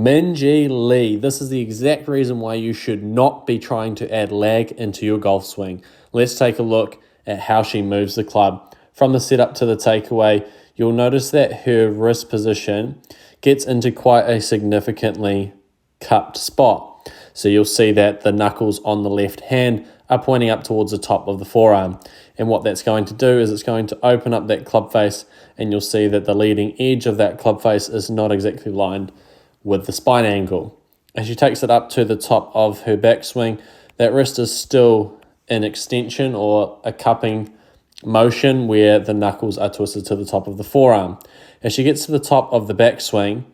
Minjee Lee, this is the exact reason why you should not be trying to add lag into your golf swing. Let's take a look at how she moves the club. From the setup to the takeaway, you'll notice that her wrist position gets into quite a significantly cupped spot. So you'll see that the knuckles on the left hand are pointing up towards the top of the forearm. And what that's going to do is it's going to open up that club face, and you'll see that the leading edge of that club face is not exactly lined with the spine angle. As she takes it up to the top of her backswing, that wrist is still in extension or a cupping motion where the knuckles are twisted to the top of the forearm. As she gets to the top of the backswing,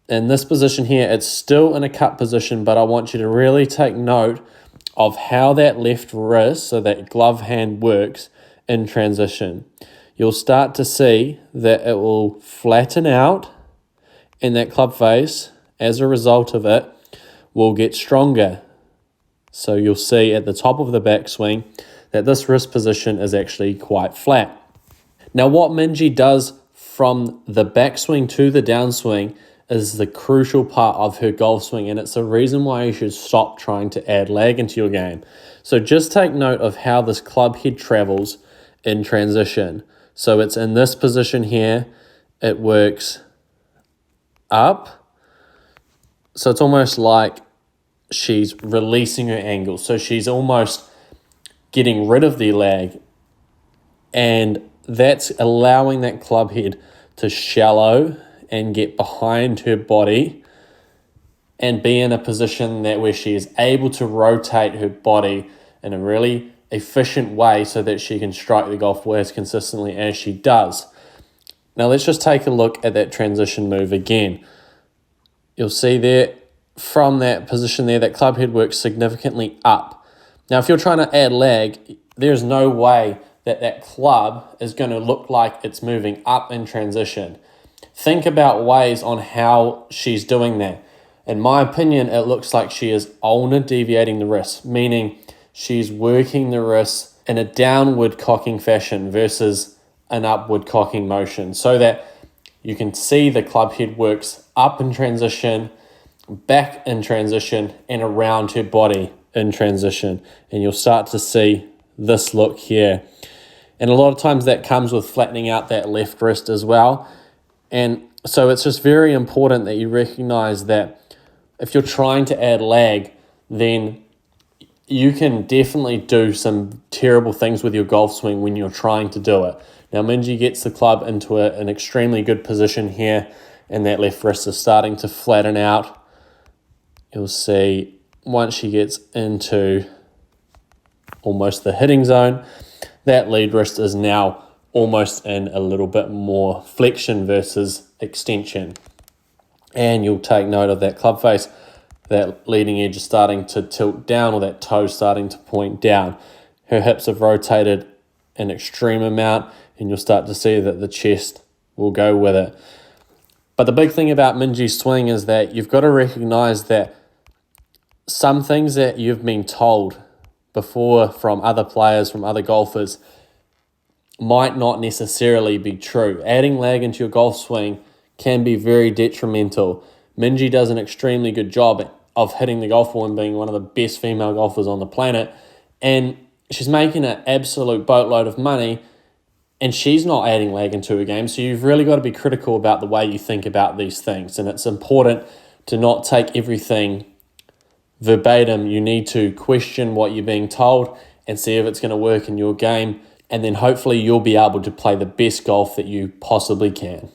in this position here, it's still in a cup position, but I want you to really take note of how that left wrist, so that glove hand, works in transition. You'll start to see that it will flatten out, and that club face, as a result of it, will get stronger. So you'll see at the top of the backswing that this wrist position is actually quite flat. Now what Minjee does from the backswing to the downswing is the crucial part of her golf swing, and it's the reason why you should stop trying to add lag into your game. So just take note of how this club head travels in transition. So it's in this position here, it works up. So it's almost like she's releasing her angle. So she's almost getting rid of the lag, and that's allowing that club head to shallow and get behind her body and be in a position that where she is able to rotate her body in a really efficient way so that she can strike the golf ball as consistently as she does. Now let's just take a look at that transition move again. You'll see there, from that position there, that club head works significantly up. Now, if you're trying to add lag, there's no way that that club is going to look like it's moving up in transition. Think about ways on how she's doing that. In my opinion, it looks like she is ulnar deviating the wrist, meaning she's working the wrist in a downward cocking fashion versus an upward cocking motion, so that you can see the club head works up in transition, back in transition, and around her body in transition. And you'll start to see this look here. And a lot of times that comes with flattening out that left wrist as well. And so it's just very important that you recognize that if you're trying to add lag, then you can definitely do some terrible things with your golf swing when you're trying to do it. Now, Minjee gets the club into an extremely good position here, and that left wrist is starting to flatten out. You'll see once she gets into almost the hitting zone, that lead wrist is now almost in a little bit more flexion versus extension. And you'll take note of that club face, that leading edge is starting to tilt down, or that toe starting to point down. Her hips have rotated an extreme amount, and you'll start to see that the chest will go with it. But the big thing about Minjee's swing is that you've got to recognize that some things that you've been told before from other players, from other golfers, might not necessarily be true. Adding lag into your golf swing can be very detrimental. Minjee does an extremely good job of hitting the golf ball and being one of the best female golfers on the planet, and she's making an absolute boatload of money, and she's not adding lag into her game. So you've really got to be critical about the way you think about these things, and it's important to not take everything verbatim. You need to question what you're being told and see if it's going to work in your game, and then hopefully you'll be able to play the best golf that you possibly can.